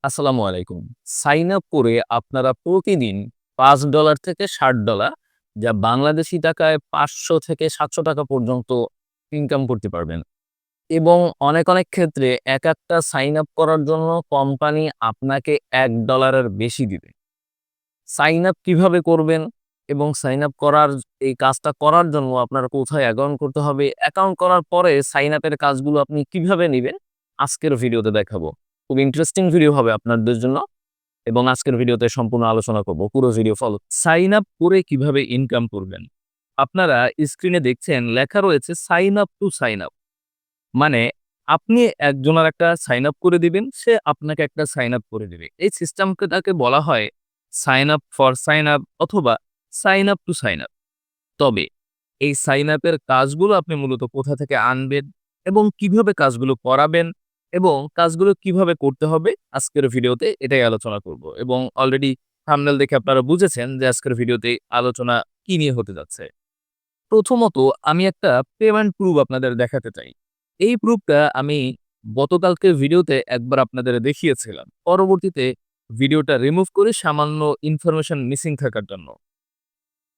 আসসালামু আলাইকুম। Sign up করে আপনারা প্রতিদিন $5 থেকে $60 যা বাংলাদেশী টাকায় ৳500 থেকে ৳700 পর্যন্ত ইনকাম করতে পারবেন। এবং অনেক ক্ষেত্রে একটা সাইন আপ করার জন্য কোম্পানি আপনাকে $1 এর বেশি দিবে। সাইন আপ কিভাবে করবেন এবং সাইন আপ করার এই কাজটা করার জন্য আপনার কোথায় অ্যাকাউন্ট করতে হবে, অ্যাকাউন্ট করার পরে সাইন আপের কাজগুলো আপনি কিভাবে নিবেন, আজকের ভিডিওতে দেখাবো। খুব ইন্টারেস্টিং ভিডিও হবে আপনাদের জন্য এবং আজকের ভিডিওতে সম্পূর্ণ আলোচনা করব। পুরো ভিডিও ফলো। সাইন আপ করে কিভাবে ইনকাম করবেন? আপনারা স্ক্রিনে দেখছেন লেখা রয়েছে sign up to sign up. মানে আপনি একজনের একটা সাইন আপ করে দিবেন, সে আপনাকে একটা সাইন আপ করে দিবে। এই সিস্টেমটাকে বলা হয় sign up for sign up অথবা sign up to sign up. তবে এই সাইন আপের কাজগুলো আপনি মূলত কোথা থেকে আনবেন এবং কিভাবে কাজগুলো করাবেন এবং কাজগুলো কিভাবে করতে হবে আজকের ভিডিওতে এটাই আলোচনা করব। এবং অলরেডি থাম্বনেল দেখে আপনারা বুঝেছেন যে আজকের ভিডিওতে আলোচনা কি নিয়ে হতে যাচ্ছে। প্রথমত আমি একটা পেমেন্ট প্রুফ আপনাদের দেখাতে চাই। এই প্রুফটা আমি গতকালকের ভিডিওতে একবার আপনাদের দেখিয়েছিলাম। পরবর্তীতে ভিডিওটা রিমুভ করে সামান্য ইনফরমেশন মিসিং থাকার জন্য।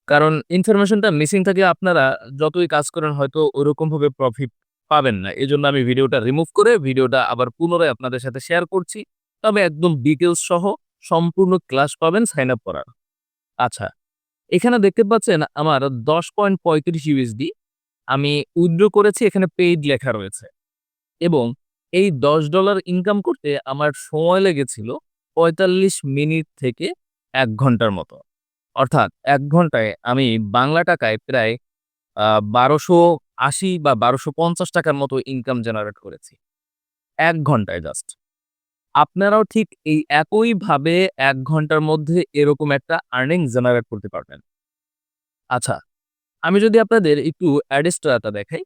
কারণ ইনফরমেশনটা মিসিং থাকলে আপনারা যতই কাজ করেন হয়তো ওরকমভাবে প্রফিট পাবেন না। এজন্য আমি ভিডিওটা রিমুভ করে ভিডিওটা আবার পুনরায় আপনাদের সাথে শেয়ার করছি। তবে একদম ডিটেইলস সহ সম্পূর্ণ ক্লাস পাবেন সাইন আপ করার। আচ্ছা, এখানে দেখতে পাচ্ছেন আমার 10.35 ইউএসডি আমি উইথড্র করেছি, এখানে পেইড লেখা রয়েছে। এবং এই $10 ইনকাম করতে আমার সময় লেগেছিল ৪৫ মিনিট থেকে ১ ঘন্টার মতো। অর্থাৎ ১ ঘন্টায় আমি বাংলা টাকায় প্রায় ১২৮০ বা ৳১২৫০ মতো ইনকাম জেনারেট করেছি। ১ ঘন্টায় জাস্ট। আপনারাও ঠিক এই একইভাবে ১ ঘন্টার মধ্যে এরকম একটা আর্নিং জেনারেট করতে পারবেন। আচ্ছা, আমি যদি আপনাদের একটু অ্যাডেস্ট্রাটা দেখাই।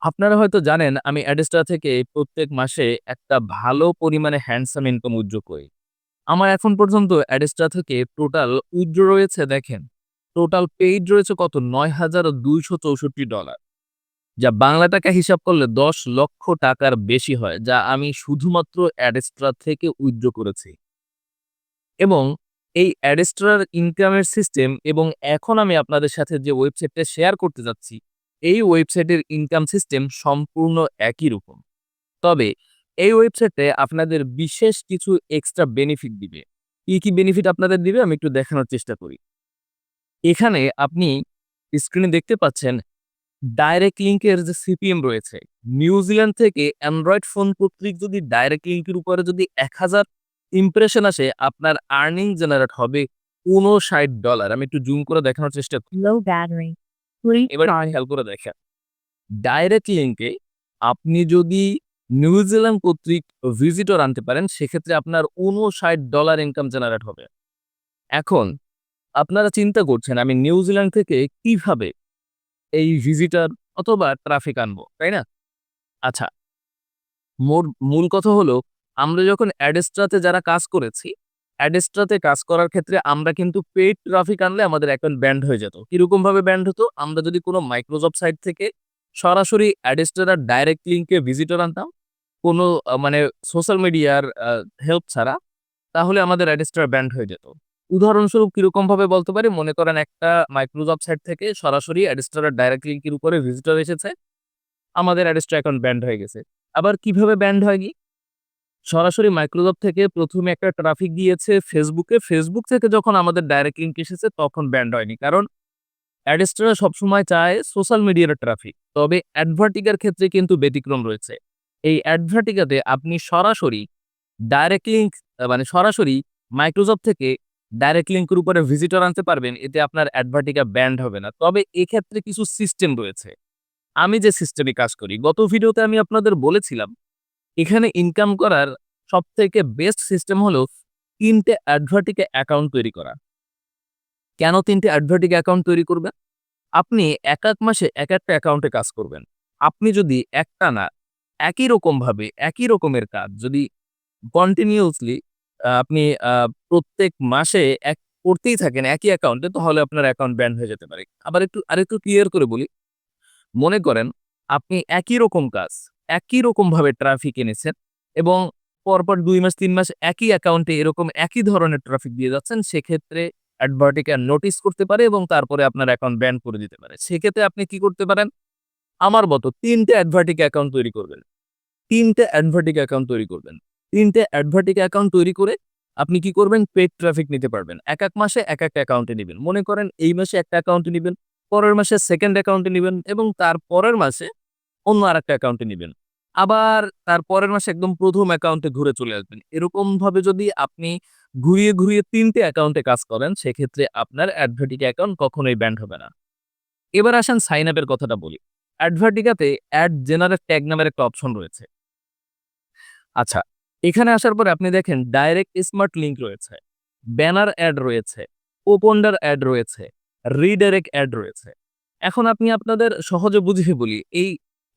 আপনারা হয়তো জানেন আমি অ্যাডেস্ট্রা থেকে প্রত্যেক মাসে একটা ভালো পরিমাণে হ্যান্ডসাম ইনকাম উইথড্র করি। আমার এখন পর্যন্ত অ্যাডেস্ট্রা থেকে টোটাল উইথড্র রয়েছে দেখেন। টোটাল পেইড রয়েছে কত? $৯,২৬৪ যা বাংলা টাকা হিসাব করলে ৳১০,০০,০০০ বেশি হয়, যা আমি শুধুমাত্র অ্যাডেস্ট্রা থেকে উইথড্র করেছি। এবং এই অ্যাডেস্ট্রার ইনকামের সিস্টেম এবং এখন আমি আপনাদের সাথে যে ওয়েবসাইটটা শেয়ার করতে যাচ্ছি, এই ওয়েবসাইটের ইনকাম সিস্টেম সম্পূর্ণ একই রকম। তবে এই ওয়েবসাইটে আপনাদের বিশেষ কিছু এক্সট্রা বেনিফিট দিবে। কি বেনিফিট আপনাদের দিবে আমি একটু দেখানোর চেষ্টা করি। এখানে আপনি স্ক্রিনে দেখতে পাচ্ছেন ডাইরেক্ট লিংকের যে সিপিএম রয়েছে, নিউজিল্যান্ড থেকে অ্যান্ড্রয়েড ফোন কর্তৃক যদি ডাইরেক্ট লিংকের উপরে যদি ১,০০০ ইমপ্রেশন আসে, আপনার আর্নিং জেনারেট হবে $৫৯। আমি একটু জুম করে দেখানোর চেষ্টা করি। Low battery. Sleep এবার একটু time. খেয়াল করে দেখেন। ডাইরেক্ট লিংকে আপনি যদি নিউজিল্যান্ড কর্তৃক ভিজিটর আনতে পারেন, সেক্ষেত্রে আপনার $৫৯ ইনকাম জেনারেট হবে। এখন আপনারা চিন্তা করছেন আমি নিউজিল্যান্ড থেকে কিভাবে এই ভিজিটর অথবা ট্রাফিক আনবো, তাই না? আচ্ছা, মূল কথা হলো আমরা যখন অ্যাডেস্ট্রাতে যারা কাজ করেছি, অ্যাডেস্ট্রাতে কাজ করার ক্ষেত্রে আমরা কিন্তু পেইড ট্রাফিক আনলে আমাদের অ্যাকাউন্ট ব্যান্ড হয়ে যেত। কিরকমভাবে ব্যান্ড হতো? আমরা যদি কোনো মাইক্রোসফট সাইট থেকে সরাসরি অ্যাডেস্ট্রার ডাইরেক্ট লিংকে ভিজিটর আনতাম, কোনো মানে সোশ্যাল মিডিয়ার হেল্প ছাড়া, তাহলে আমাদের অ্যাডেস্ট্রা ব্যান্ড হয়ে যেত। উদাহরণস্বরূপ কিরকমভাবে বলতে পারি? মনে করেন একটা মাইক্রোসফট সাইট থেকে সরাসরি অ্যাডেস্ট্রার ডাইরেক্ট লিংকের উপরে ভিজিটর এসেছে, আমাদের অ্যাডেস্ট্রা অ্যাকাউন্ট ব্যান্ড হয়ে গেছে। আবার কিভাবে ব্যান্ড হয়নি? সরাসরি মাইক্রোসফট থেকে ১ম এ একটা ট্রাফিক দিয়েছে ফেসবুকে। ফেসবুক থেকে যখন আমাদের ডাইরেক্ট লিংক এসেছে তখন ব্যান্ড হয়নি। কারণ অ্যাডেস্ট্রা সবসময় চায় সোশ্যাল মিডিয়ার ট্রাফিক। তবে অ্যাডভার্টিকার ক্ষেত্রে কিন্তু ব্যতিক্রম রয়েছে। এই অ্যাডভার্টিকাতে আপনি সরাসরি ডাইরেক্ট লিংক মানে সরাসরি মাইক্রোসফট থেকে ডাইরেক্ট লিংকের উপরে ভিজিটর আনতে পারবেন। এতে আপনার অ্যাডভার্টিকা ব্যান্ড হবে না। তবে এক্ষেত্রে কিছু সিস্টেম রয়েছে। আমি যে সিস্টেমে কাজ করি, গত ভিডিওতে আমি আপনাদের বলেছিলাম এখানে ইনকাম করার সবথেকে বেস্ট সিস্টেম হলো ৩ টে অ্যাডভার্টিকা অ্যাকাউন্ট তৈরি করা। কেন ৩ টে অ্যাডভার্টিকা অ্যাকাউন্ট তৈরি করবেন? আপনি এক মাসে একটা অ্যাকাউন্টে কাজ করবেন। আপনি যদি একটানা একই রকমভাবে একই রকমের কাজ যদি কন্টিনিউয়াসলি আপনি আ প্রত্যেক মাসে করতেই থাকেন একই অ্যাকাউন্টে, তাহলে আপনার অ্যাকাউন্ট ব্যান্ড হয়ে যেতে পারে। আবার আরেকটু ক্লিয়ার করে বলি। মনে করেন আপনি একই রকম কাজ, একই রকমভাবে ট্রাফিক এনেছেন এবং পরপর 2 মাস 3 মাস একই অ্যাকাউন্টে এরকম একই ধরনের ট্রাফিক দিয়ে যাচ্ছেন, সেক্ষেত্রে অ্যাডভার্টিকা নোটিস করতে পারে এবং তারপরে আপনার অ্যাকাউন্ট ব্যান করে দিতে পারে। সেক্ষেত্রে আপনি কি করতে পারেন? আমার মতো ৩ টে অ্যাডভার্টিকা অ্যাকাউন্ট তৈরি করবেন। ৩ টে অ্যাডভার্টিকা অ্যাকাউন্ট তৈরি করবেন। ৩ টে অ্যাডভার্টিকা অ্যাকাউন্ট তৈরি করে আপনি কি করবেন? পেইড ট্রাফিক নিতে পারবেন। একেক মাসে একেকটা অ্যাকাউন্টে নিবেন। মনে করেন এই মাসে একটা অ্যাকাউন্টে নিবেন, পরের মাসে 2nd অ্যাকাউন্টে নিবেন এবং তার পরের মাসে অন্য আরেকটা অ্যাকাউন্টে নিবেন। আবার তার পরের মাসে একদম ১ম অ্যাকাউন্টে ঘুরে চলে আসবেন। এরকমভাবে যদি আপনি ঘুরিয়ে, ঘুরিয়ে ৩ টে অ্যাকাউন্টে কাজ করেন, সেক্ষেত্রে আপনার অ্যাডভার্টিকা অ্যাকাউন্ট কখনোই ব্যান্ড হবে না। এবার আসেন সাইন আপ এর কথাটা বলি। অ্যাডভার্টিকাতে অ্যাড জেনারেট ট্যাগ নামের একটা অপশন রয়েছে। আচ্ছা, এখানে আসার পরে আপনি দেখেন ডাইরেক্ট স্মার্ট লিংক রয়েছে, ব্যানার অ্যাড রয়েছে, ওপেন্ডার অ্যাড রয়েছে, রিডাইরেক্ট অ্যাড রয়েছে। এখন আপনি আপনাদের সহজে বুঝিয়ে বলি, এই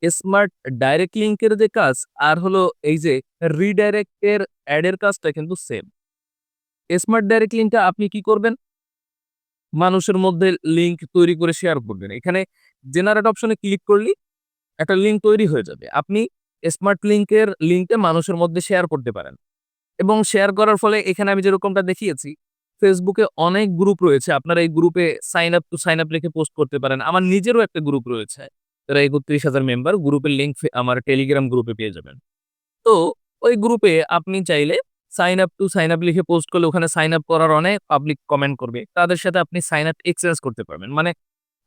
স্মার্ট ডাইরেক্ট লিংকের যে কাজ আর হলো এই যে রিডাইরেক্ট এর অ্যাডের কাজটা কিন্তু সেম। স্মার্ট ডাইরেক্ট লিংকটা আপনি কি করবেন? মানুষের মধ্যে লিংক তৈরি করে শেয়ার করবেন। এখানে জেনারেট অপশনে ক্লিক করলেই একটা লিঙ্ক তৈরি হয়ে যাবে। আপনি স্মার্ট লিংকের লিঙ্কটা মানুষের মধ্যে শেয়ার করতে পারেন এবং শেয়ার করার ফলে এখানে আমি যেরকমটা দেখিয়েছি, ফেসবুকে অনেক গ্রুপ রয়েছে। আপনারা এই গ্রুপে sign up to sign up লিখে পোস্ট করতে পারেন। আমার নিজেরও একটা গ্রুপ রয়েছে। প্রায় ৩১,০০০ মেম্বার। গ্রুপের লিঙ্ক আমার টেলিগ্রাম গ্রুপে পেয়ে যাবেন। তো ওই গ্রুপে আপনি চাইলে sign up to sign up লিখে পোস্ট করলে ওখানে সাইন আপ করার অনেক পাবলিক কমেন্ট করবে। তাদের সাথে আপনি সাইন আপ এক্সচেঞ্জ করতে পারবেন। মানে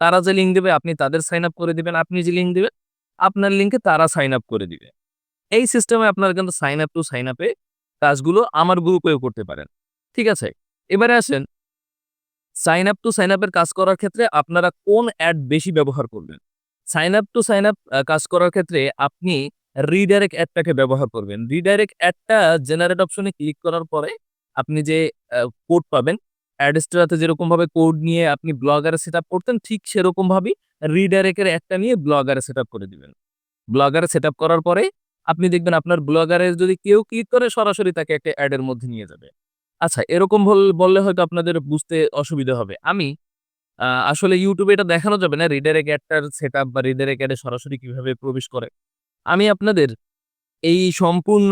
তারা যে লিঙ্ক দেবে আপনি তাদের সাইন আপ করে দিবেন। আপনি যে লিঙ্ক দিবেন আপনার লিঙ্কে তারা সাইন আপ করে দিবে। এই সিস্টেমে আপনারা কিন্তু সাইন আপ টু সাইন আপে কাজগুলো আমার গ্রুপেও করতে পারেন। ঠিক আছে? এবারে আসেন sign up to sign up এর কাজ করার ক্ষেত্রে আপনারা কোন অ্যাড বেশি ব্যবহার করবেন? Sign up to sign up কাজ করার ক্ষেত্রে আপনি রিডাইরেক্ট অ্যাডটাকে ব্যবহার করবেন। রিডাইরেক্ট অ্যাডটা জেনারেট অপশনে ক্লিক করার পরে আপনি যে কোড পাবেন, অ্যাডস্ট্রাতে যেরকমভাবে কোড নিয়ে আপনি ব্লগারে সেটআপ করতেন ঠিক সেরকমভাবেই রিডাইরেক্ট এর অ্যাডটা নিয়ে ব্লগারে সেটআপ করে দিবেন। ব্লগারে সেটআপ করার পরে আপনি দেখবেন আপনার ব্লগারে যদি কেউ ক্লিক করে সরাসরি তাকে একটা অ্যাড এর মধ্যে নিয়ে যাবে। আচ্ছা এরকম বললে হয়তো আপনাদের বুঝতে অসুবিধা হবে। আমি আসলে YouTube এ এটা দেখানো যাবে না রিডাইরেক্ট অ্যাডটার সেটআপ বা রিডাইরেক্ট অ্যাডে সরাসরি কিভাবে প্রবেশ করে। আমি আপনাদের এই সম্পূর্ণ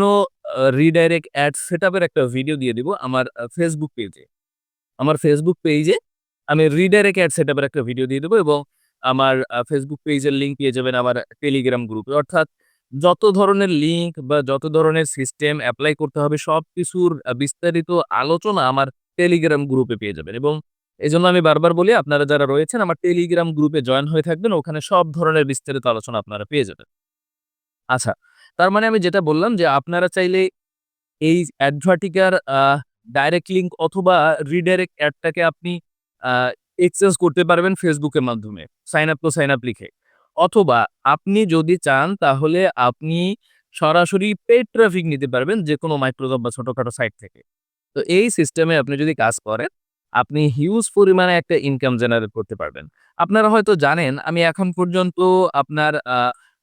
রিডাইরেক্ট অ্যাড সেটআপ এর একটা ভিডিও দিয়ে দিব আমার Facebook পেজে। আমার Facebook পেইজে আমি রিডাইরেক্ট অ্যাড সেটআপ এর একটা ভিডিও দিয়ে দেব এবং আমার Facebook পেইজের লিংক পেয়ে যাবেন আমার টেলিগ্রাম গ্রুপে। অর্থাৎ যত ধরনের লিংক বা যত ধরনের সিস্টেম এপ্লাই করতে হবে সবকিছুর বিস্তারিত আলোচনা আমার টেলিগ্রাম গ্রুপে পেয়ে যাবেন এবং এজন্য আমি বারবার বলি আপনারা যারা রয়েছেন আমার টেলিগ্রাম গ্রুপে জয়েন হয়ে থাকবেন। ওখানে সব ধরনের বিস্তারিত আলোচনা আপনারা পেয়ে যাবেন। আচ্ছা, তার মানে আমি যেটা বললাম যে আপনারা চাইলে এই অ্যাডভার্টিকার ডাইরেক্ট লিংক অথবা রিডাইরেক্ট অ্যাডটাকে আপনি আ এক্সচেঞ্জ করতে পারবেন Facebook এর মাধ্যমে। Sign up to sign up লিখে। অথবা আপনি যদি চান তাহলে আপনি সরাসরি পেইড ট্রাফিক নিতে পারবেন যেকোনো মাইক্রোসফট বা ছোটখাটো সাইট থেকে। তো এই সিস্টেমে আপনি যদি কাজ করেন, আপনি হিউজ পরিমাণে একটা ইনকাম জেনারেট করতে পারবেন। আপনারা হয়তো জানেন আমি এখন পর্যন্ত আপনার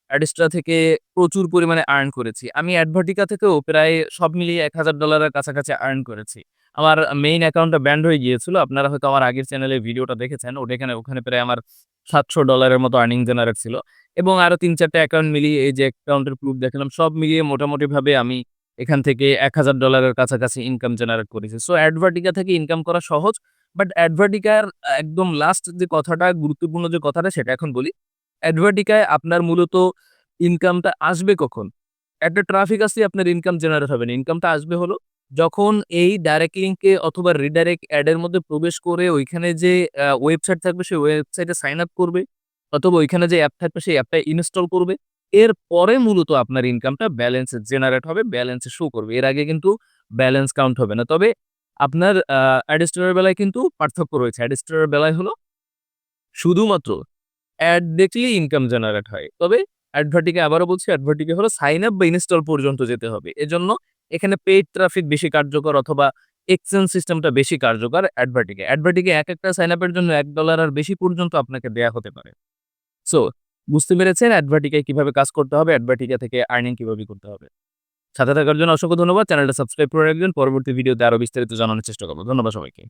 অ্যাডস্ট্রা থেকে প্রচুর পরিমাণে আর্ন করেছি। আমি অ্যাডভার্টিকা থেকেও প্রায় সব মিলিয়ে $১,০০০ এর কাছাকাছি আর্ন করেছি। আমার মেইন অ্যাকাউন্টটা ব্যান্ড হয়ে গিয়েছিল। আপনারা হয়তো আমার আগের চ্যানেলে ভিডিওটা দেখেছেন। ওখানে প্রায় আমার $৭০০ এর মতো আর্নিং জেনারেট ছিল এবং আরো ৩-৪ টা অ্যাকাউন্ট মিলিয়ে এই যে অ্যাকাউন্টের প্রুফ দেখালাম, সব মিলিয়ে মোটামুটিভাবে আমি এখান থেকে $১,০০০ এর কাছাকাছি ইনকাম জেনারেট করেছি। সো অ্যাডভার্টিকা থেকে ইনকাম করা সহজ। বাট অ্যাডভার্টিকার একদম লাস্ট যে কথাটা, গুরুত্বপূর্ণ যে কথাটা সেটা এখন বলি। অ্যাডভার্টিকায় আপনার মূলত ইনকামটা আসবে কখন? একটা ট্রাফিক আসলেই আপনার ইনকাম জেনারেট হবে না। ইনকামটা আসবে হলো যখন এই ডাইরেক্ট লিংকে অথবা রিডাইরেক্ট অ্যাড এর মধ্যে প্রবেশ করে ওইখানে যে ওয়েবসাইট থাকবে সেই ওয়েবসাইটে সাইন আপ করবে অথবা ওইখানে যে অ্যাপ থাকবে সেই অ্যাপটা ইনস্টল করবে। এরপরে মূলত আপনার ইনকামটা ব্যালেন্সে জেনারেট হবে, ব্যালেন্সে শো করবে। এর আগে কিন্তু ব্যালেন্স কাউন্ট হবে না। তবে আপনার অ্যাডস্টোরের বেলায় কিন্তু পার্থক্য রয়েছে। অ্যাডস্টোরের বেলায় হলো শুধুমাত্র অ্যাড দেখলেই ইনকাম জেনারেট হয়। তবে অ্যাডভার্টিকা আবারও বলছি অ্যাডভার্টিকা হলো সাইন আপ বা ইনস্টল পর্যন্ত যেতে হবে। এজন্য এখানে পেইড ট্রাফিক বেশি কার্যকর অথবা এক্সচেঞ্জ সিস্টেমটা বেশি কার্যকর অ্যাডভার্টিকা। অ্যাডভার্টিকা একেকটা সাইন আপের জন্য $১ আর বেশি পর্যন্ত আপনাকে দেয়া হতে পারে। সো বুঝতে পেরেছেন অ্যাডভার্টিকায় কিভাবে কাজ করতে হবে, অ্যাডভার্টিকা থেকে আর্নিং কিভাবে করতে হবে। সাথে থাকার জন্য অসংখ্য ধন্যবাদ। চ্যানেলটা সাবস্ক্রাইব করে রাখবেন। পরবর্তী ভিডিওতে আরো বিস্তারিত জানানোর চেষ্টা করব। ধন্যবাদ সবাইকে।